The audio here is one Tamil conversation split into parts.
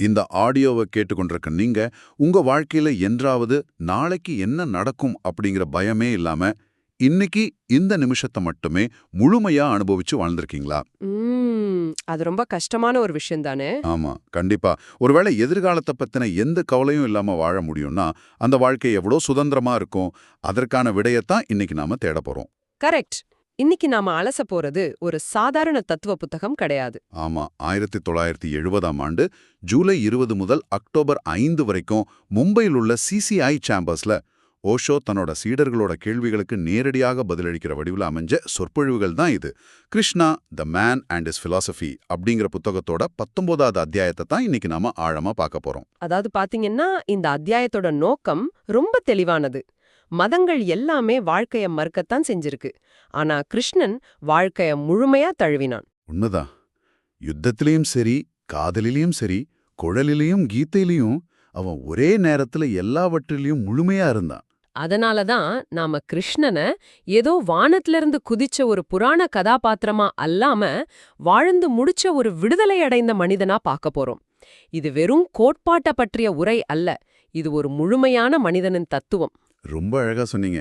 இந்த ஆடியோவை கேட்டுக்கொண்டிருக்க நீங்க உங்க வாழ்க்கையில என்றாவது நாளைக்கு என்ன நடக்கும் அப்படிங்கிற பயமே இல்லாம இன்னைக்கு இந்த நிமிஷத்தை மட்டுமே முழுமையா அனுபவிச்சு வாழ்ந்திருக்கீங்களா? அது ரொம்ப கஷ்டமான ஒரு விஷயம் தானே. ஆமா, கண்டிப்பா. ஒருவேளை எதிர்காலத்தை பத்தின எந்த கவலையும் இல்லாம வாழ முடியும்னா அந்த வாழ்க்கை எவ்வளவு சுதந்திரமா இருக்கும். அதற்கான விடையத்தான் இன்னைக்கு நாம தேட போறோம். கரெக்ட். இன்னைக்கு நாம அலச போறது ஒரு சாதாரண தத்துவ புத்தகம் கிடையாது. ஆமா, 1970ஆம் ஆண்டு ஜூலை 20 முதல் அக்டோபர் 5 வரைக்கும் மும்பையில் உள்ள சிசிஐ சேம்பர்ஸ்ல ஓஷோ தன்னோட சீடர்களோட கேள்விகளுக்கு நேரடியாக பதிலளிக்கிற வடிவில் அமைஞ்ச சொற்பொழிவுகள் தான் இது. Krishna the man and is philosophy அப்படிங்கிற புத்தகத்தோட 19வது அத்தியாயத்தை தான் இன்னைக்கு நாம ஆழமா பார்க்க போறோம். அதாவது பாத்தீங்கன்னா இந்த அத்தியாயத்தோட நோக்கம் ரொம்ப தெளிவானது. மதங்கள் எல்லாமே வாழ்க்கைய மறுக்கத்தான் செஞ்சிருக்கு. ஆனா கிருஷ்ணன் வாழ்க்கைய முழுமையா தழுவினான். உண்மைதான். யுத்தத்திலையும் சரி, காதலிலையும் சரி, குழலிலையும் கீதையிலையும் அவன் ஒரே நேரத்துல எல்லாவற்றிலையும் முழுமையா இருந்தான். அதனாலதான் நாம கிருஷ்ணனை ஏதோ வானத்துல இருந்து குதிச்ச ஒரு புராண கதாபாத்திரமா அல்லாம வாழ்ந்து முடிச்ச ஒரு விடுதலை அடைந்த மனிதனா பார்க்க போறோம். இது வெறும் கோட்பாட்ட பற்றிய உரை அல்ல, இது ஒரு முழுமையான மனிதனின் தத்துவம். ரொம்ப அழகா சொன்னீங்க.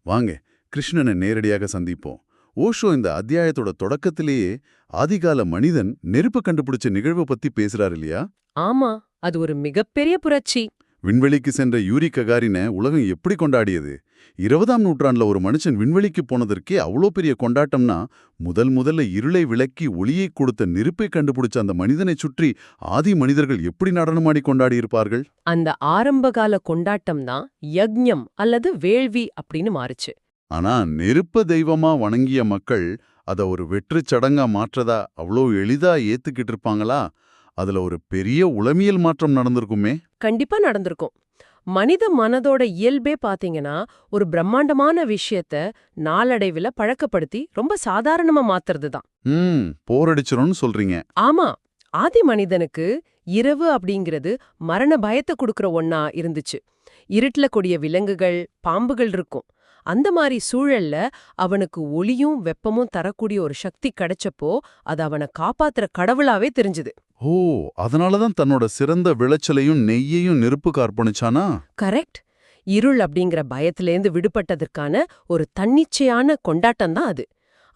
வாங்க கிருஷ்ணனை நேரடியாக சந்திப்போம். ஓஷோ இந்த அத்தியாயத்தோட தொடக்கத்திலேயே ஆதிகால மனிதன் நெருப்பு கண்டுபிடிச்ச நிகழ்வை பத்தி பேசுறாரு இல்லையா? ஆமா, அது ஒரு மிகப்பெரிய புரட்சி. விண்வெளிக்கு சென்ற யூரி ககாரின உலகம் எப்படி கொண்டாடியது? 20ஆம் நூற்றாண்டுல ஒரு மனுஷன் விண்வெளிக்கு போனதற்கே அவ்வளோ பெரிய கொண்டாட்டம்னா, முதல்ல இருளை விளக்கி ஒளியை கொடுத்த நெருப்பை கண்டுபிடிச்ச அந்த மனிதனை சுற்றி ஆதி மனிதர்கள் எப்படி நடனமாடி கொண்டாடி இருப்பார்கள்? அந்த ஆரம்பகால கொண்டாட்டம் தான் யக்ஞம் அல்லது வேள்வி அப்படின்னு மாறுச்சு. ஆனா நெருப்ப தெய்வமா வணங்கிய மக்கள் அத ஒரு வெற்றுச் சடங்கா மாற்றதா அவ்வளோ எளிதா ஏத்துக்கிட்டு இருப்பாங்களா? அதுல ஒரு பெரிய உளமியல் மாற்றம் நடந்திருக்குமே. கண்டிப்பா நடந்திருக்கும். மனித மனதோட இயல்பே பாத்தீங்கன்னா ஒரு பிரம்மாண்டமான விஷயத்த நாளடைவுல பழக்கப்படுத்தி ரொம்ப சாதாரணமா மாத்துறது தான். போரடிச்சிரும்னு சொல்றீங்க. ஆமா, ஆதி மனிதனுக்கு இரவு அப்படிங்கிறது மரண பயத்தை கொடுக்கற ஒன்னா இருந்துச்சு. இருட்டுல கூடிய விலங்குகள், பாம்புகள் இருக்கும். அந்த மாதிரி சூழல்ல அவனுக்கு ஒளியும் வெப்பமும் தரக்கூடிய ஒரு சக்தி கிடைச்சப்போ அது அவனை காப்பாத்துற கடவுளாவே தெரிஞ்சுது. ஓ, அதனாலதான் தன்னோட சிறந்த விளைச்சலையும் நெய்யையும் நெருப்புக்கு அர்ப்பணிச்சானா? கரெக்ட். இருள் அப்படிங்கிற பயத்திலேந்து விடுபட்டதற்கான ஒரு தன்னிச்சையான கொண்டாட்டம் தான் அது.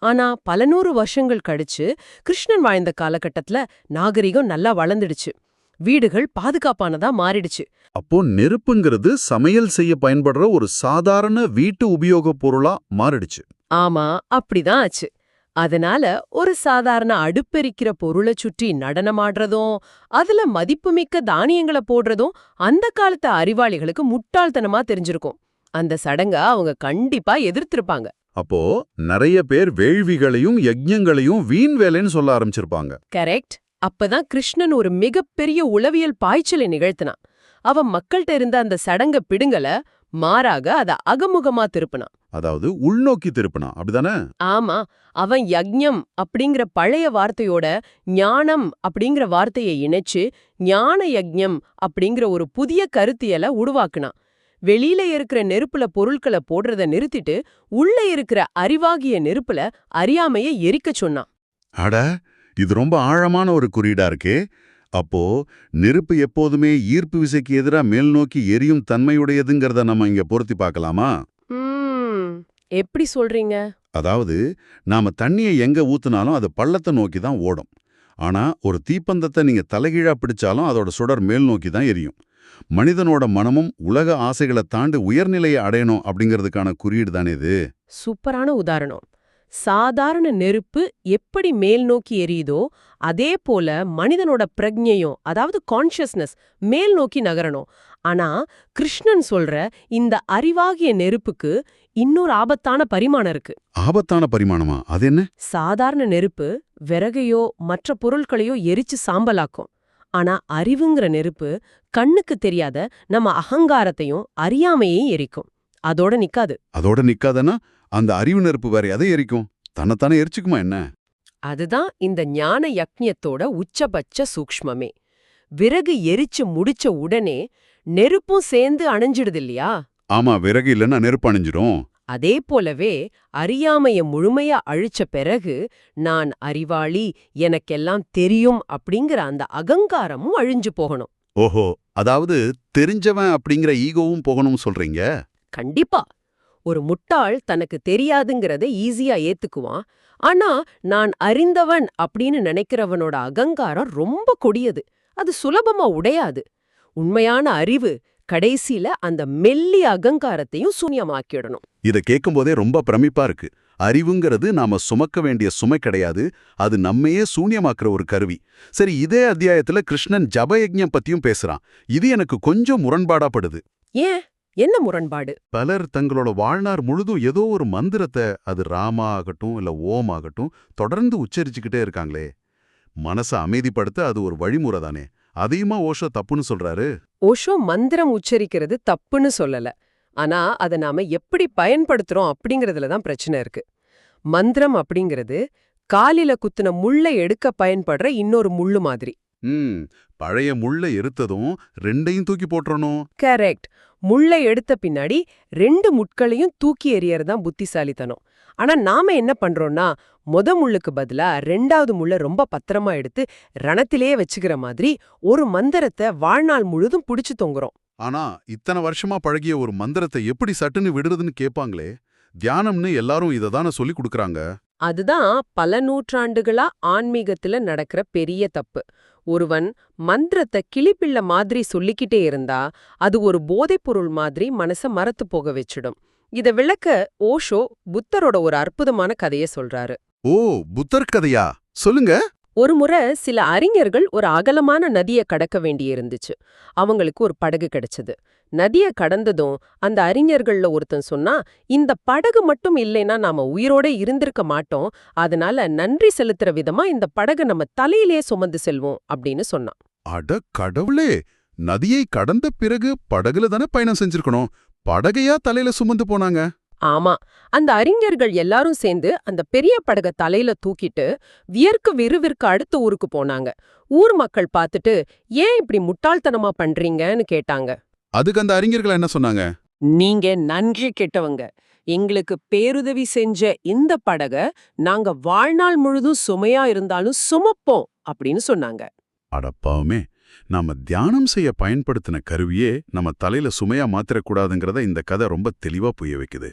ஆனா பல நூறு வருஷங்கள் கழிச்சு கிருஷ்ணன் வாழ்ந்த காலகட்டத்துல நாகரிகம் நல்லா வளர்ந்துடுச்சு. வீடுகள் பாதுகாப்பானதா மாறிடுச்சு. அப்போ நெருப்புங்கிறது சமையல் செய்ய பயன்படுற ஒரு சாதாரண வீட்டு உபயோகப் பொருளா மாறிடுச்சு. ஆமா, அப்படிதான் ஆச்சு. அதனால ஒரு சாதாரண அடுப்பெரிக்கிற பொருளை சுற்றி நடனமாடுறதும் அதுல மதிப்புமிக்க தானியங்களை போடுறதும் அந்த காலத்து அறிவாளிகளுக்கு முட்டாள்தனமா தெரிஞ்சிருக்கும். அந்த சடங்க அவங்க கண்டிப்பா எதிர்த்திருப்பாங்க. அப்போ நிறைய பேர் வேள்விகளையும் யஜ்ஞங்களையும் வீண் வேலைன்னு சொல்ல ஆரம்பிச்சிருப்பாங்க. கரெக்ட். அப்பதான் கிருஷ்ணன் ஒரு மிகப்பெரிய உளவியல் பாய்ச்சலை நிகழ்த்தினான். அவன் மக்கள்கிட்ட இருந்த அந்த சடங்க பிடுங்கல, மாறாக அத அகமுகமா திருப்பினான். அதாவது உள்நோக்கி திருப்பினான், அப்படிதானே? ஆமா, அவன் யக்ஞம் அப்படிங்கிற பழைய வார்த்தையோட ஞானம் அப்படிங்கிற வார்த்தையை இணைச்சு ஞான யக்ஞம் அப்படிங்கிற ஒரு புதிய கருத்தியலை உருவாக்குனான். வெளியில இருக்கிற நெருப்புல பொருட்களை போடுறத நிறுத்திட்டு உள்ள இருக்கிற அறிவாகிய நெருப்புல அறியாமைய எரிக்க சொன்னான். அட, இது ரொம்ப ஆழமான ஒரு குறியீடா இருக்கே. அப்போ நெருப்பு எப்போதுமே ஈர்ப்பு விசைக்கு எதிரா மேல் நோக்கி எரியும் தன்மையுடையதுங்கிறத நம்ம இங்க பொருத்தி பார்க்கலாமா? எப்படி சொல்றீங்க? அதாவது நாம தண்ணியை எங்க ஊத்துனாலும் அது பள்ளத்தை நோக்கி தான் ஓடும். ஆனா ஒரு தீப்பந்தத்தை நீங்க தலைகீழா பிடிச்சாலும் அதோட சுடர் மேல் நோக்கி தான் எரியும். மனிதனோட மனமும் உலக ஆசைகளை தாண்டி உயர்நிலையை அடையணும் அப்படிங்கிறதுக்கான குறியீடு தானே இது. சூப்பரான உதாரணம். சாதாரண நெருப்பு எப்படி மேல் நோக்கி எரியுதோ அதே போல மனிதனோட பிரக்ஞையும், அதாவது கான்ஷியஸ்னஸ், மேல் நோக்கி நகரணும். ஆனா கிருஷ்ணன் சொல்ற இந்த அறிவாகிய நெருப்புக்கு இன்னொரு ஆபத்தான பரிமாணம் இருக்கு. ஆபத்தான பரிமாணமா? அது என்ன? சாதாரண நெருப்பு விறகையோ மற்ற பொருட்களையோ எரிச்சு சாம்பலாக்கும். ஆனா அறிவுங்கிற நெருப்பு கண்ணுக்கு தெரியாத நம்ம அகங்காரத்தையும் அறியாமையையும் எரிக்கும். அதோட நிக்காதுன்னா அந்த அறிவு நெருப்பு வேற எதை எரிக்கும்? தன்னைத்தானே எரிச்சுக்குமா என்ன? அதுதான் இந்த ஞான யக்ஞத்தோட உச்சபட்ச சூக்ஷ்மமே. விறகு எரிச்சு முடிச்ச உடனே நெருப்பும் சேர்ந்து அணைஞ்சிடுது இல்லையா? ஆமா, விறகு இல்லைன்னா நெருப்பு அணிஞ்சிடும். அதே போலவே அறியாமைய முழுமையா அழிச்ச பிறகு நான் அறிவாளி, எனக்கெல்லாம் தெரியும் அப்படிங்கிற அந்த அகங்காரமும் அழிஞ்சு போகணும். ஓஹோ, அதாவது தெரிஞ்சவன் அப்படிங்கிற ஈகோவும் போகணும்னு சொல்றீங்க. கண்டிப்பா. ஒரு முட்டாள் தனக்கு தெரியாதுங்கிறத ஈஸியா ஏத்துக்குவான். ஆனா நான் அறிந்தவன் அப்படின்னு நினைக்கிறவனோட அகங்காரம் ரொம்ப கொடியது. அது சுலபமா உடையாது. உண்மையான அறிவு கடைசியில அந்த மெல்லிய அகங்காரத்தையும் சூன்யமாக்கிடணும். இத கேட்கும்போதே ரொம்ப பிரமிப்பா இருக்கு. அறிவுங்கிறது நாம சுமக்க வேண்டிய சுமை கிடையாது, அது நம்மையே சூன்யமாக்குற ஒரு கருவி. சரி, இதே அத்தியாயத்துல கிருஷ்ணன் ஜபயஜ்ஞம் பத்தியும் பேசுறான். இது எனக்கு கொஞ்சம் முரண்பாடா படுது. ஏன்? என்ன முரண்பாடு? பலர் தங்களோட வாழ்நாள் முழுதும் ஏதோ ஒரு மந்திரத்தை, அது ராமா ஆகட்டும் இல்ல ஓம் ஆகட்டும், தொடர்ந்து உச்சரிச்சுக்கிட்டே இருக்காங்களே. மனசை அமைதிப்படுத்த அது ஒரு வழிமுறை தானே. அதையுமா ஓஷோ தப்புன்னு சொல்றாரு? ஓஷோ மந்திரம் உச்சரிக்கிறது தப்புன்னு சொல்லல. ஆனா அத நாம எப்படி பயன்படுத்துறோம் அப்படிங்கறதுல தான் பிரச்சனை இருக்கு. மந்திரம் அப்படிங்கிறது காலில குத்துன முள்ளை எடுக்க பயன்படுற இன்னொரு முள்ளு மாதிரி. பழைய முள்ளை எருத்ததும் ரெண்டையும் தூக்கி போட்டுறணும். கரெக்ட். முள்ளை எடுத்த பின்னாடி 2 முட்களையும் தூக்கி எறியறதான் புத்திசாலித்தனம். ஆனா நாம என்ன பண்றோம்னா, முள்ளுக்கு பதிலா 2வது முள்ள ரொம்ப பத்திரமா எடுத்து ரணத்திலேயே வச்சுக்கிற மாதிரி ஒரு மந்திரத்தை வாழ்நாள் முழுதும் புடிச்சு தொங்குறோம். ஆனா இத்தனை வருஷமா பழகிய ஒரு மந்திரத்தை எப்படி சட்டுன்னு விடுறதுன்னு கேட்பாங்களே. தியானம்னு எல்லாரும் இதை தானே சொல்லி கொடுக்கறாங்க. அதுதான் பல நூற்றாண்டுகளா ஆன்மீகத்துல நடக்கிற பெரிய தப்பு. ஒருவன் மந்திரத்தை கிளிப்பிள்ள மாதிரி சொல்லிக்கிட்டே இருந்தா அது ஒரு போதைப்பொருள் மாதிரி மனச மரத்து போக வச்சிடும். இத விளக்க ஓஷோ புத்தரோட ஒரு அற்புதமான கதையை சொல்றாரு. ஓ, புத்தர் கதையா? சொல்லுங்க. ஒரு முறை சில அறிஞர்கள் ஒரு அகலமான நதியை கடக்க வேண்டியிருந்துச்சு. அவங்களுக்கு ஒரு படகு கிடைச்சது. நதியை கடந்ததும் அந்த அறிஞர்கள்ல ஒருத்தன் சொன்னா, இந்த படகு மட்டும் இல்லைன்னா நாம உயிரோட இருந்திருக்க மாட்டோம், அதனால நன்றி செலுத்துற விதமா இந்த படகு நம்ம தலையிலே சுமந்து செல்வோம் அப்படின்னு சொன்னான். அட கடவுளே! நதியை கடந்த பிறகு படகுல தானே பயணம் செஞ்சிருக்கணும். படகையா தலையில சுமந்து போனாங்க? ஆமா, அந்த அறிஞர்கள் எல்லாரும் சேர்ந்து அந்த பெரிய படக தலையில தூக்கிட்டு வியர்க்கு விறுவிற்கு அடுத்த ஊருக்கு போனாங்க. ஊர் மக்கள் பார்த்துட்டு ஏன் இப்படி முட்டாள்தனமா பண்றீங்கன்னு கேட்டாங்க. அதுக்கு அந்த அறிஞர்கள் என்ன சொன்னாங்க? நீங்க நன்றி கெட்டவங்க. எங்களுக்கு பேருதவி செஞ்ச இந்த படக நாங்க வாழ்நாள் முழுதும் சுமையா இருந்தாலும் சுமப்போம் அப்படின்னு சொன்னாங்க. அடப்பாவுமே, நாம தியானம் செய்ய பயன்படுத்தின கருவியே நம்ம தலையில சுமையா மாத்திரக்கூடாதுங்கிறத இந்த கதை ரொம்ப தெளிவா புரிய வைக்குது.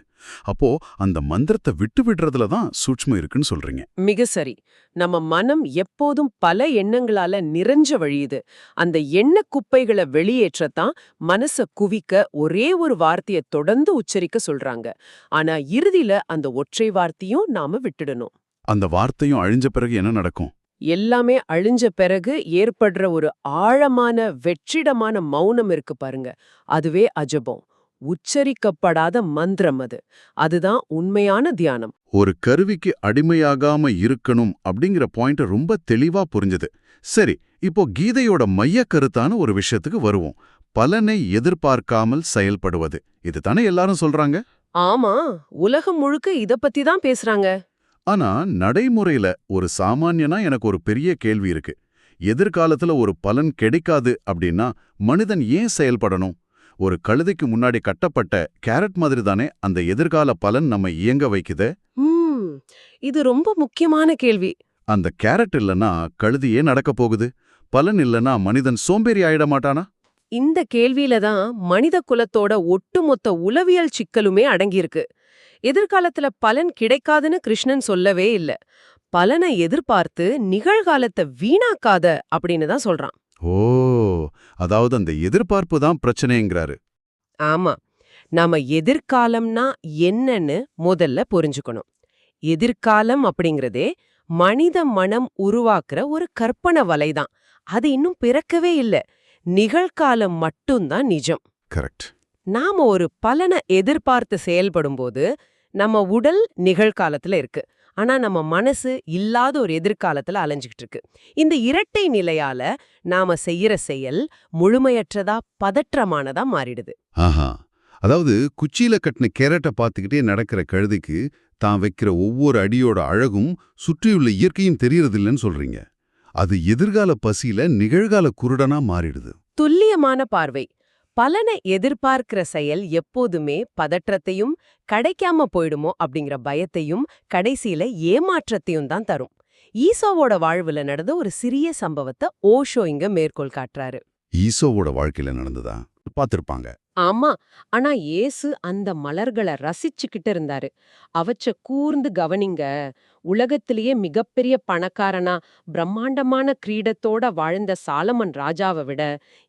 அப்போ அந்த மந்திரத்தை விட்டு விடுறதுல தான் சூட்சுமம் இருக்குன்னு சொல்றீங்க. மிக சரி. நம்ம மனம் எப்போதும் பல எண்ணங்களால நிறைஞ்ச வழியுது. அந்த எண்ண குப்பைகளை வெளியேற்றத்தான் மனச குவிக்க ஒரே ஒரு வார்த்தையை தொடர்ந்து உச்சரிக்க சொல்றாங்க. ஆனா இறுதியில அந்த ஒற்றை வார்த்தையும் நாம விட்டுடணும். அந்த வார்த்தையும் அழிஞ்ச பிறகு என்ன நடக்கும்? எல்லாமே அழிஞ்ச பிறகு ஏற்படுற ஒரு ஆழமான வெற்றிடமான மௌனம் இருக்கு பாருங்க, அதுவே அஜபம். உச்சரிக்கப்படாத மந்திரம் அது. அதுதான் உண்மையான தியானம். ஒரு கருவிக்கு அடிமையாகாம இருக்கணும் அப்படிங்கிற பாயிண்ட் ரொம்ப தெளிவா புரிஞ்சது. சரி, இப்போ கீதையோட மைய கருத்தான ஒரு விஷயத்துக்கு வருவோம். பலனை எதிர்பார்க்காமல் செயல்படுவது. இதுதானே எல்லாரும் சொல்றாங்க? ஆமா, உலகம் முழுக்க இத பத்தி தான் பேசுறாங்க. ஆனா நடைமுறையில ஒரு சாமானியனா எனக்கு ஒரு பெரிய கேள்வி இருக்கு. எதிர்காலத்துல ஒரு பலன் கிடைக்காது அப்படின்னா மனிதன் ஏன் செயல்படணும்? ஒரு கழுதைக்கு முன்னாடி கட்டப்பட்ட கேரட் மாதிரி தானே அந்த எதிர்கால பலன் நம்ம இயங்க வைக்குது. இது ரொம்ப முக்கியமான கேள்வி. அந்த கேரட் இல்லனா கழுதி ஏன் நடக்க போகுது? பலன் இல்லனா மனிதன் சோம்பேறி ஆயிட மாட்டானா? இந்த கேள்வியில தான் மனித குலத்தோட ஒட்டுமொத்த உளவியல் சிக்கலுமே அடங்கியிருக்கு. எதிர்காலத்துல பலன் கிடைக்காதுன்னு கிருஷ்ணன் சொல்லவே இல்ல. பலனை எதிர்பார்த்து நிகழ்காலத்தை வீணாக்காத அப்படின்னு தான் சொல்றான். ஓ, அதாவது அந்த எதிர்பார்ப்பு தான் பிரச்சனைங்கிறாரு. ஆமா, நாம எதிர்காலம்னா என்னன்னு முதல்ல புரிஞ்சுக்கணும். எதிர்காலம் அப்படிங்கறதே மனித மனம் உருவாக்குற ஒரு கற்பனை வலைதான். அது இன்னும் பிறக்கவே இல்ல. நிகழ்காலம் மட்டும்தான் நிஜம். கரெக்ட். நாம ஒரு பலனை எதிர்பார்த்து செயல்படும்போது நம்ம உடல் நிகழ்காலத்துல இருக்கு, ஆனா நம்ம மனசு இல்லாத ஒரு எதிர்காலத்துல அலைஞ்சுக்கிட்டு இருக்கு. இந்த இரட்டை நிலையால நாம செய்யற செயல் முழுமையற்றதா பதற்றமானதா மாறிடுது. ஆஹா, அதாவது குச்சியில கட்டின கேரட்டை பார்த்துக்கிட்டே நடக்கிற கழுதைக்கு தான் வைக்கிற ஒவ்வொரு அடியோட அழகும் சுற்றியுள்ள இயற்கையும் தெரியறதில்லைன்னு சொல்றீங்க. அது எதிர்கால பசியில நிகழ்கால குருடனா மாறிடுது. துல்லியமான பார்வை. பலனை எதிர்பார்க்கிற செயல் எப்போதுமே பதற்றத்தையும் கிடைக்காம போயிடுமோ அப்படிங்கிற பயத்தையும் கடைசியில ஏமாற்றத்தையும் தான் தரும். ஈசோவோட வாழ்வுல நடந்த ஒரு சிறிய சம்பவத்தை ஓஷோ இங்க மேற்கோள் காட்டுறாரு. ஈசோவோட வாழ்க்கையில நடந்ததா பார்த்திருப்பாங்க. ஆமா. ஆனா இயேசு அந்த மலர்கள ரசிச்சுக்கிட்டு இருந்தாரு. அவற்ற கூர்ந்து கவனிங்க. உலகத்திலேயே மிகப்பெரிய பணக்காரனா பிரம்மாண்டமான கிரீடத்தோட வாழ்ந்த சாலமன் ராஜாவை விட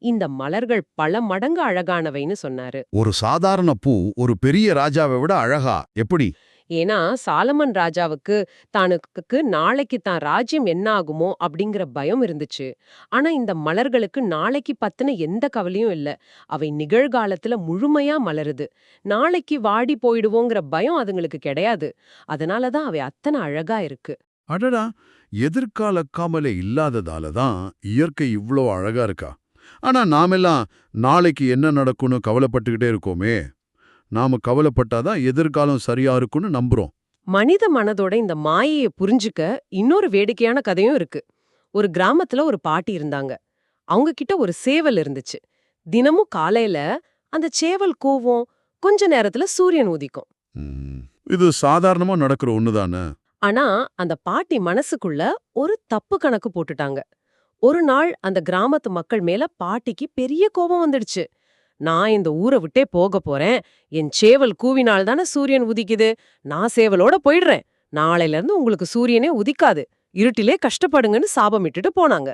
இந்த மலர்கள் பல மடங்கு அழகானவைன்னு சொன்னாரு. ஒரு சாதாரண பூ ஒரு பெரிய ராஜாவை விட அழகா எப்படி? ஏன்னா சாலமன் ராஜாவுக்கு தானுக்கு நாளைக்கு தான் ராஜ்யம் என்ன ஆகுமோ அப்படிங்கிற பயம் இருந்துச்சு. ஆனா இந்த மலர்களுக்கு நாளைக்கு பத்தின எந்த கவலையும் இல்ல. அவை நிகழ்காலத்துல முழுமையா மலருது. நாளைக்கு வாடி போயிடுவோங்கிற பயம் அதுங்களுக்கு கிடையாது. அதனாலதான் அவை அத்தனை அழகா இருக்கு. அடடா, எதிர்கால கவலை இல்லாததால தான் இயற்கை இவ்ளோ அழகா இருக்கா? ஆனா நாமெல்லாம் நாளைக்கு என்ன நடக்கும்னு கவலைப்பட்டுக்கிட்டே இருக்கோமே. நாம கவலைப்பட்டாதான் எதிர்காலம் சரியா இருக்கும்னு நம்புறோம். மனித மனதோட இந்த மாயையை புரிஞ்சுக்க இன்னொரு வேடிக்கையான கதையும் இருக்கு. ஒரு கிராமத்துல ஒரு பாட்டி இருந்தாங்க. அவங்க கிட்ட ஒரு சேவல் இருந்துச்சு. தினமும் காலையில அந்த சேவல் கூவும். கொஞ்ச நேரத்துல சூரியன் உதிக்கும். ம், இது சாதாரணமா நடக்கிற ஒண்ணுதானே. ஆனா அந்த பாட்டி மனசுக்குள்ள ஒரு தப்பு கணக்கு போட்டுட்டாங்க. ஒரு நாள் அந்த கிராமத்து மக்கள் மேல பாட்டிக்கு பெரிய கோபம் வந்துடுச்சு. நான் இந்த ஊரை விட்டே போக போறேன். என் சேவல் கூவினால் தானே சூரியன் உதிக்குது. நான் சேவலோட போயிடுறேன். நாளையில இருந்து உங்களுக்கு சூரியனே உதிக்காது. இருட்டிலே கஷ்டப்படுங்கன்னு சாபமிட்டுட்டு போனாங்க.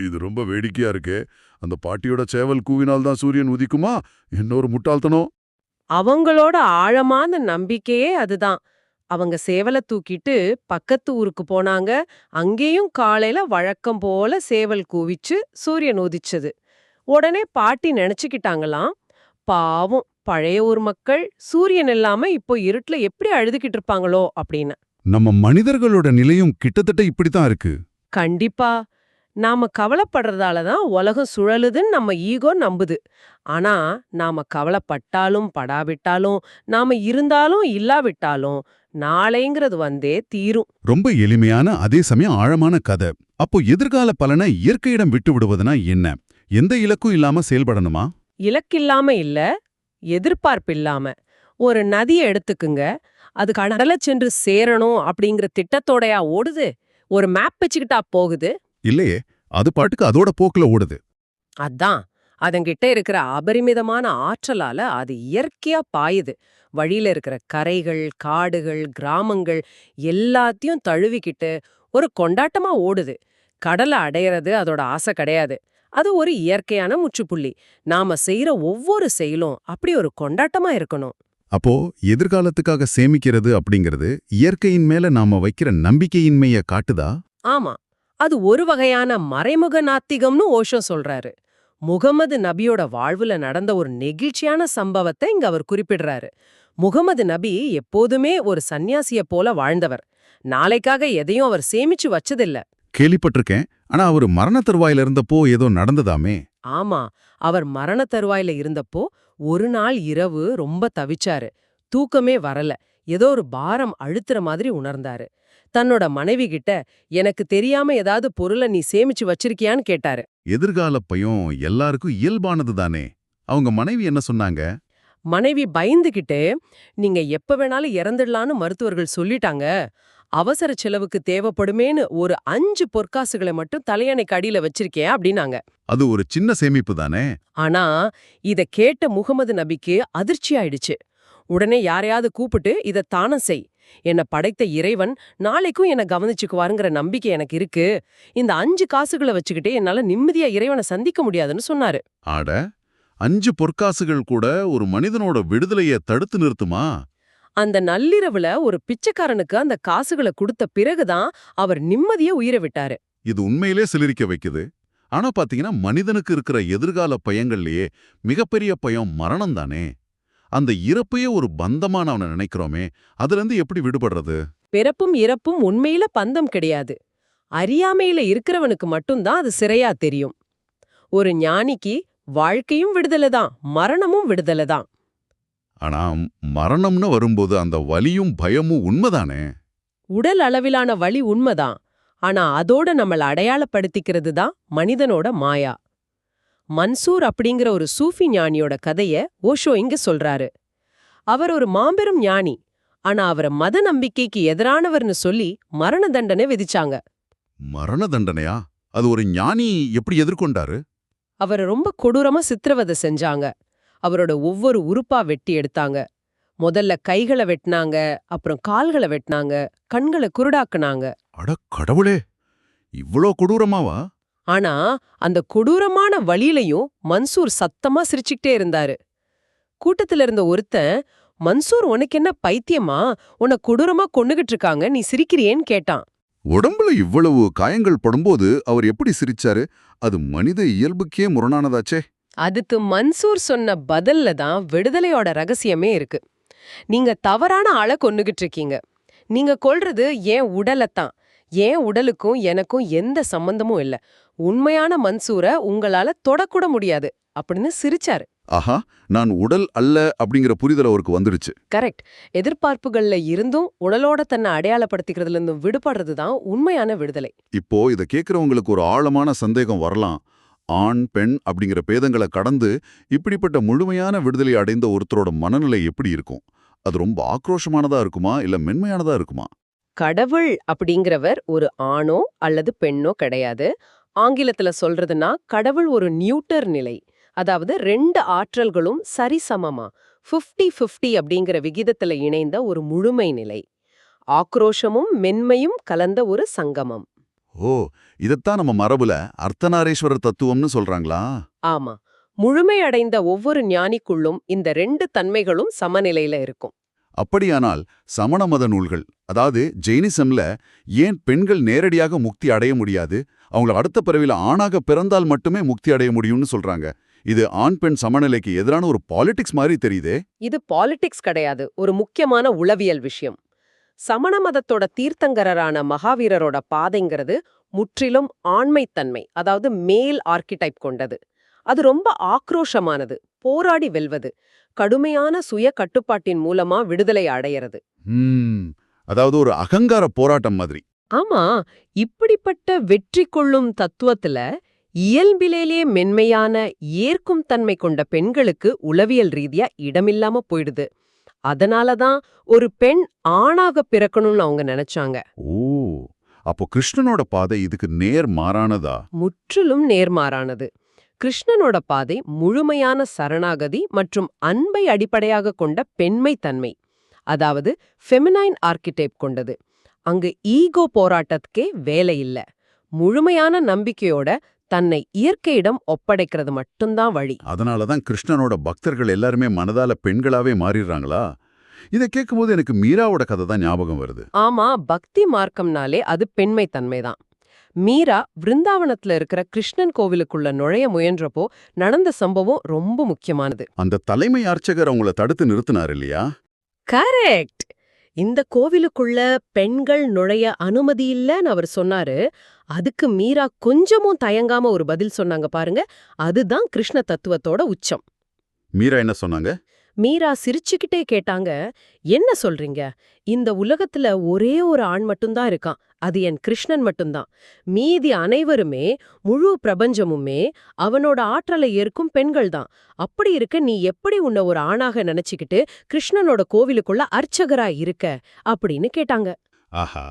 இது ரொம்ப வேடிக்கையா இருக்கே. அந்த பாட்டியோட சேவல் கூவினால் தான் சூரியன் உதிக்குமா? இன்னொரு முட்டாள்தனம். அவங்களோட ஆழமான நம்பிக்கையே அதுதான். அவங்க சேவலை தூக்கிட்டு பக்கத்து ஊருக்கு போனாங்க. அங்கேயும் காலையில வழக்கம் போல சேவல் கூவிச்சு சூரியன் உதிச்சது. உடனே பாட்டி நினைச்சுக்கிட்டாங்களாம், பாவம் பழைய ஊர் மக்கள் சூரியன் இல்லாம இப்போ இருட்டுல எப்படி அழுதுகிட்டு இருப்பாங்களோ அப்படின்னு. நம்ம மனிதர்களோட நிலையும் கிட்டத்தட்ட இப்படித்தான் இருக்கு. கண்டிப்பா. நாம கவலைப்படுறதால தான் உலகம் சுழலுதுன்னு நம்ம ஈகோ நம்புது. ஆனா நாம கவலைப்பட்டாலும் படாவிட்டாலும், நாம இருந்தாலும் இல்லாவிட்டாலும் நாளைங்கிறது வந்தே தீரும். ரொம்ப எளிமையான அதே சமயம் ஆழமான கதை. அப்போ எதிர்கால பலனை இயற்கையிடம் விட்டு விடுவதுனா என்ன? எந்த இலக்கும் இல்லாம செயல்படணுமா? இலக்கில்லாம இல்ல, எதிர்பார்ப்பில்லாம. ஒரு நதியை எடுத்துக்குங்க. அது கடலை சென்று சேரணும் அப்படிங்கிற திட்டத்தோடயா ஓடுது? ஒரு மேப் வச்சுக்கிட்டா போகுது? இல்லையே, அது பாட்டுக்கு அதோட போக்குல ஓடுது. அதான், அதங்கிட்ட இருக்கிற அபரிமிதமான ஆற்றலால அது இயற்கையா பாயுது. வழியில இருக்கிற கரைகள், காடுகள், கிராமங்கள் எல்லாத்தையும் தழுவிக்கிட்டு ஒரு கொண்டாட்டமா ஓடுது. கடலை அடையறது அதோட ஆசை கிடையாது. அது ஒரு இயற்கையான முற்றுப்புள்ளி. நாம செய்யற ஒவ்வொரு செயலும் அப்படி ஒரு கொண்டாட்டமா இருக்கணும். அப்போ எதிர்காலத்துக்காக சேமிக்கிறது அப்படிங்கிறது இயற்கையின் மேல நாம வைக்கிற நம்பிக்கையின்மைய காட்டுதா? ஆமா, அது ஒரு வகையான மறைமுக நாத்திகம்னு ஓஷோ சொல்றாரு. முகமது நபியோட வாழ்வுல நடந்த ஒரு நெகிழ்ச்சியான சம்பவத்தை இங்க அவர் குறிப்பிடுறாரு. முகமது நபி எப்போதுமே ஒரு சந்நியாசிய போல வாழ்ந்தவர். நாளைக்காக எதையும் அவர் சேமிச்சு வச்சதில்ல. கேள்விப்பட்டிருக்கேன். ஆனா அவரு மரண தருவாயில இருந்தப்போ ஏதோ நடந்ததாமே. ஆமா, அவர் மரண தருவாயில இருந்தப்போ ஒரு நாள் இரவு ரொம்ப தவிச்சாரு. தூக்கமே வரல. ஏதோ ஒரு பாரம் அழுத்துற மாதிரி உணர்ந்தாரு. தன்னோட மனைவி கிட்ட, எனக்கு தெரியாம ஏதாவது பொருளை நீ சேமிச்சு வச்சிருக்கியான்னு கேட்டாரு. எதிர்கால பயம் எல்லாருக்கும் இயல்பானது தானே. அவங்க மனைவி என்ன சொன்னாங்க? மனைவி பயந்துகிட்டே, நீங்க எப்ப வேணாலும் இறந்துடலான்னு மருத்துவர்கள் சொல்லிட்டாங்க. அவசர செலவுக்கு தேவைப்படுமேன்னு ஒரு 5 பொற்காசுகளை மட்டும் தலையணைக்கு அடியில வச்சிருக்கேன் அப்படின்னாங்க. அது ஒரு சின்ன சேமிப்பு தானே. ஆனா இத கேட்ட முகமது நபிக்கு அதிர்ச்சி ஆயிடுச்சு. உடனே யாரையாவது கூப்பிட்டு இத தானம் செய். என்ன படைத்த இறைவன் நாளைக்கும் என்ன கவனிச்சுக்குவாருங்கிற நம்பிக்கை எனக்கு இருக்கு. இந்த 5 காசுகளை வச்சுக்கிட்டே என்னால நிம்மதியா இறைவனை சந்திக்க முடியாதுன்னு சொன்னாரு. ஆட, 5 பொற்காசுகள் கூட ஒரு மனிதனோட விடுதலைய தடுத்து நிறுத்துமா? அந்த நள்ளிரவுல ஒரு பிச்சைக்காரனுக்கு அந்த காசுகளை கொடுத்த பிறகுதான் அவர் நிம்மதியா உயிரை விட்டாரு. இது உண்மையிலே சிலிரிக்க வைக்குது. ஆனா பாத்தீங்கன்னா மனிதனுக்கு இருக்கிற எதிர்கால பயங்கள்லயே மிகப்பெரிய பயம் மரணம் தானே. அந்த இறப்பையே ஒரு பந்தமான அவனை நினைக்கிறோமே, அதுல இருந்து எப்படி விடுபடுறது? பிறப்பும் இறப்பும் உண்மையில பந்தம் கிடையாது. அறியாமையில இருக்கிறவனுக்கு மட்டும்தான் அது சிறையா தெரியும். ஒரு ஞானிக்கு வாழ்க்கையும் விடுதலைதான், மரணமும் விடுதலைதான். ஆனா மரணம்னு வரும்போது அந்த வலியும் பயமும் உண்மைதானே. உடல் அளவிலான வலி உண்மைதான். ஆனா அதோட நம்மள அடையாளப்படுத்திக்கிறது தான் மனிதனோட மாயா. மன்சூர் அப்படிங்கிற ஒரு சூஃபி ஞானியோட கதைய ஓஷோ இங்க சொல்றாரு. அவர் ஒரு மாபெரும் ஞானி, ஆனா அவரை மத நம்பிக்கைக்கு எதிரானவர்னு சொல்லி மரண தண்டனை விதிச்சாங்க. மரண தண்டனையா? அது ஒரு ஞானி எப்படி எதிர்கொண்டாரு? அவரை ரொம்ப கொடூரமா சித்திரவதை செஞ்சாங்க. அவரோட ஒவ்வொரு உறுப்பா வெட்டி எடுத்தாங்க. முதல்ல கைகளை வெட்டினாங்க, அப்புறம் கால்களை வெட்டினாங்க, கண்களை குருடாக்குனாங்க. அட கடவுளே, இவ்ளோ கொடூரமாவா? ஆனா அந்த கொடூரமான வலியிலையும் மன்சூர் சத்தமா சிரிச்சுக்கிட்டே இருந்தாரு. கூட்டத்துல இருந்த ஒருத்தன், மன்சூர் உனக்கு என்ன பைத்தியமா, உன்னை கொடூரமா கொன்னுகிட்டு இருக்காங்க, நீ சிரிக்கிறியேன்னு கேட்டான். உடம்புல இவ்வளவு காயங்கள் படும்போது அவர் எப்படி சிரிச்சாரு? அது மனித இயல்புக்கே முரணானதாச்சே. அதுக்கு மன்சூர் சொன்ன பதில்ல தான் விடுதலையோட ரகசியமே இருக்கு. நீங்க தவறான ஆளை கொன்னுகிட்டு இருக்கீங்க. நீங்க கொல்றது என் உடலைத்தான். என் உடலுக்கும் எனக்கும் எந்த சம்பந்தமும் இல்ல. உண்மையான மன்சூரை உங்களால தொடக்கூட முடியாது அப்படின்னு சிரிச்சாரு. ஆஹா, நான் உடல் அல்ல அப்படிங்கிற புரிதல் அவருக்கு வந்துடுச்சு. கரெக்ட். எதிர்பார்ப்புகள்ல இருந்தும் உடலோட தன்னை அடையாளப்படுத்திக்கிறதுல இருந்தும் விடுபடுறது தான் உண்மையான விடுதலை. இப்போ இத கேக்குறவங்களுக்கு ஒரு ஆழமான சந்தேகம் வரலாம். ஆண் பெண் அப்படிங்கிற பேதங்களை கடந்து இப்படிப்பட்ட முழுமையான விடுதலை அடைந்த ஒருத்தரோட மனநிலை எப்படி இருக்கும்? அது ரொம்ப ஆக்ரோஷமானதா இருக்குமா, இல்ல மென்மையானதா இருக்குமா? கடவுள் அப்படிங்கிறவர் ஒரு ஆணோ அல்லது பெண்ணோ கிடையாது. ஆங்கிலத்துல சொல்றதுன்னா கடவுள் ஒரு நியூட்டர் நிலை. அதாவது 2 ஆற்றல்களும் சரிசமமா 50-50 அப்படிங்கிற விகிதத்துல இணைந்த ஒரு முழுமை நிலை. ஆக்ரோஷமும் மென்மையும் கலந்த ஒரு சங்கமம். ஓ, இதத்தான் நம்ம மரபுல அர்த்தநாரீஸ்வரர் தத்துவம்னு சொல்றாங்களா? ஆமா, முழுமை அடைந்த ஒவ்வொரு ஞானிக்குள்ளும் இந்த 2 தன்மைகளும் சமநிலையில இருக்கும். அப்படியானால் சமண மத நூல்கள், அதாவது ஜெயினிசம்ல ஏன் பெண்கள் நேரடியாக முக்தி அடைய முடியாது, அவங்கள அடுத்த பிறவில ஆணாக பிறந்தால் மட்டுமே முக்தி அடைய முடியும்னு சொல்றாங்க? இது ஆண் பெண் சமநிலைக்கு எதிரான ஒரு பாலிடிக்ஸ் மாதிரி தெரியுதே. இது பாலிடிக்ஸ் கிடையாது, ஒரு முக்கியமான உளவியல் விஷயம். சமண மதத்தோட தீர்த்தங்கரரான மகாவீரரோட பாதைங்கிறது முற்றிலும் ஆண்மைத்தன்மை, அதாவது மேல் ஆர்கிடைப் கொண்டது. அது ரொம்ப ஆக்ரோஷமானது, போராடி வெல்வது, கடுமையான சுய கட்டுப்பாட்டின் மூலமா விடுதலை அடையறது. அதாவது ஒரு அகங்கார போராட்டம் மாதிரி. ஆமா, இப்படிப்பட்ட வெற்றி கொள்ளும் தத்துவத்துல இயல்பிலேயே மென்மையான ஏற்கும் தன்மை கொண்ட பெண்களுக்கு உளவியல் ரீதியா இடமில்லாம போயிடுது. அதனாலதான் ஒரு பெண் ஆணாக பிறக்கணும்னு அவங்க நினைச்சாங்க. ஓ, அப்போ கிருஷ்ணனோட பாதை இதுக்கு நேர் மாறானதா? முற்றிலும் நேர்மாறானது. கிருஷ்ணனோட பாதை முழுமையான சரணாகதி மற்றும் அன்பை அடிப்படையாக கொண்ட பெண்மை தன்மை, அதாவது ஃபெமினைன் ஆர்கிடைப் கொண்டது. அங்கு ஈகோ போராட்டத்துக்கே வேலை இல்ல. முழுமையான நம்பிக்கையோட தன்னை இயற்கையிடம் ஒப்படைக்கிறது மட்டும்தான் வழி. அதனாலதான் கிருஷ்ணனோட பக்தர்கள் எல்லாருமே மனதால பெண்களாவே மாறிடுறாங்களா? இதை கேட்கும்போது எனக்கு மீராவோட கதை தான் ஞாபகம் வருது. ஆமா, பக்தி மார்க்கம்னாலே அது பெண்மை தன்மைதான். மீரா விருந்தாவனத்துல இருக்கிற கிருஷ்ணன் கோவிலுக்குள்ள நுழைய முயன்றப்போ நடந்த சம்பவம் ரொம்ப முக்கியமானது. அந்த தலைமை அர்ச்சகர் அவங்கள தடுத்து நிறுத்தினார் இல்லையா? கரெக்ட். இந்த கோவிலுக்குள்ள பெண்கள் நுழைய அனுமதி இல்லன்னு அவர் சொன்னாரு. அதுக்கு மீரா கொஞ்சமும் தயங்காம ஒரு பதில் சொன்னாங்க பாருங்க. அதுதான் கிருஷ்ண தத்துவத்தோட உச்சம். மீரா என்ன சொன்னாங்க? மீரா சிரிச்சுக்கிட்டே கேட்டாங்க, என்ன சொல்றீங்க? இந்த உலகத்துல ஒரே ஒரு ஆண் மட்டும்தான் இருக்கான், அது என் கிருஷ்ணன் மட்டும்தான். மீதி அனைவருமே, முழு பிரபஞ்சமுமே அவனோட ஆற்றலை ஏற்கும் பெண்கள் தான். அப்படி இருக்க நீ எப்படி உன்னை ஒரு ஆணாக நினைச்சுக்கிட்டு கிருஷ்ணனோட கோவிலுக்குள்ள அர்ச்சகரா இருக்க அப்படின்னு கேட்டாங்க. ஆஹா,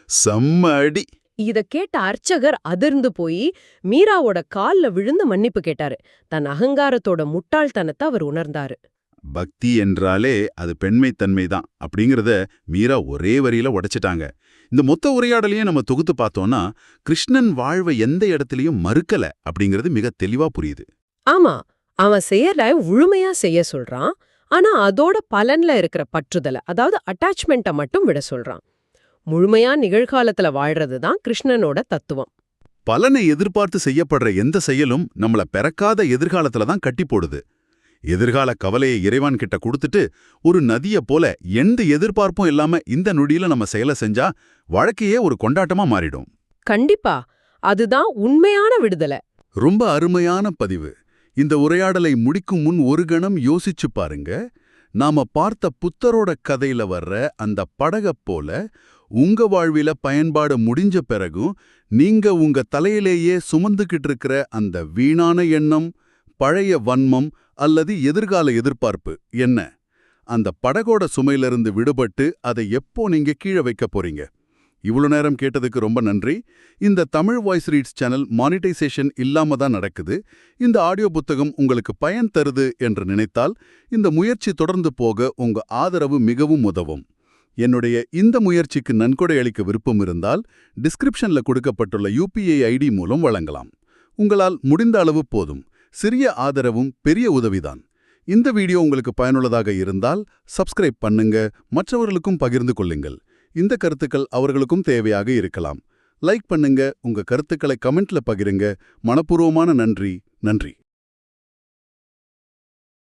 செம்ம அடி. இத கேட்ட அர்ச்சகர் அதிர்ந்து போய் மீராவோட கால்ல விழுந்து மன்னிப்பு கேட்டாரு. தன் அகங்காரத்தோட முட்டாள்தனத்தை அவர் உணர்ந்தாரு. பக்தி என்றாலே அது பெண்மைத்தன்மை தான் அப்படிங்கிறத மீரா ஒரே வரியில உடைச்சிட்டாங்க. இந்த மொத்த உரையாடலையும் நம்ம தொகுத்து பார்த்தோம்னா கிருஷ்ணன் வாழ்வை எந்த இடத்துலயும் மறுக்கல அப்படிங்கிறது மிக தெளிவா புரியுது. ஆமா, அவன் செயல முழுமையா செய்ய சொல்றான். ஆனா அதோட பலன்ல இருக்கிற பற்றுதல, அதாவது அட்டாச்மெண்ட்டை மட்டும் விட சொல்றான். முழுமையா நிகழ்காலத்துல வாழ்றதுதான் கிருஷ்ணனோட தத்துவம். பலனை எதிர்பார்த்து செய்யப்படுற எந்த செயலும் நம்மள பிறக்காத எதிர்காலத்துல தான் கட்டி போடுது. எதிர்கால கவலையை இறைவான் கிட்ட கொடுத்துட்டு ஒரு நதிய போல எந்த எதிர்பார்ப்பும் இல்லாம இந்த நொடியில நம்ம செயலை செஞ்சா வாழ்க்கையே ஒரு கொண்டாட்டமா மாறிடும். கண்டிப்பா, அதுதான் உண்மையான விடுதலை. ரொம்ப அருமையான பதிவு. இந்த உரையாடலை முடிக்கும் முன் ஒரு கணம் யோசிச்சு பாருங்க. நாம பார்த்த புத்தரோட கதையில வர்ற அந்த படகப் போல உங்க வாழ்வில பயன்பாடு முடிஞ்ச பிறகும் நீங்க உங்க தலையிலேயே சுமந்துக்கிட்டு இருக்கிற அந்த வீணான எண்ணம், பழைய வன்மம் அல்லது எதிர்கால எதிர்பார்ப்பு என்ன? அந்த படகோட சுமையிலிருந்து விடுபட்டு அதை எப்போ நீங்க கீழே வைக்க போறீங்க? இவ்வளவு நேரம் கேட்டதுக்கு ரொம்ப நன்றி. இந்த Tamil voice reads channel monetisation இல்லாம தான் நடக்குது. இந்த ஆடியோ புத்தகம் உங்களுக்கு பயன் தருது என்று நினைத்தால் இந்த முயற்சி தொடர்ந்து போக உங்க ஆதரவு மிகவும் உதவும். என்னுடைய இந்த முயற்சிக்கு நன்கொடை அளிக்க விருப்பம் இருந்தால் டிஸ்கிரிப்ஷன்ல கொடுக்கப்பட்டுள்ள UPI ID மூலம் வழங்கலாம். உங்களால் முடிந்த அளவு போதும். சிறிய ஆதரவும் பெரிய உதவிதான். இந்த வீடியோ உங்களுக்கு பயனுள்ளதாக இருந்தால் சப்ஸ்கிரைப் பண்ணுங்க, மற்றவர்களுக்கும் பகிர்ந்து கொள்ளுங்கள். இந்த கருத்துக்கள் அவர்களுக்கும் தேவையாக இருக்கலாம். லைக் பண்ணுங்க, உங்க கருத்துக்களை கமெண்ட்ல பகிருங்க. மனப்பூர்வமான நன்றி.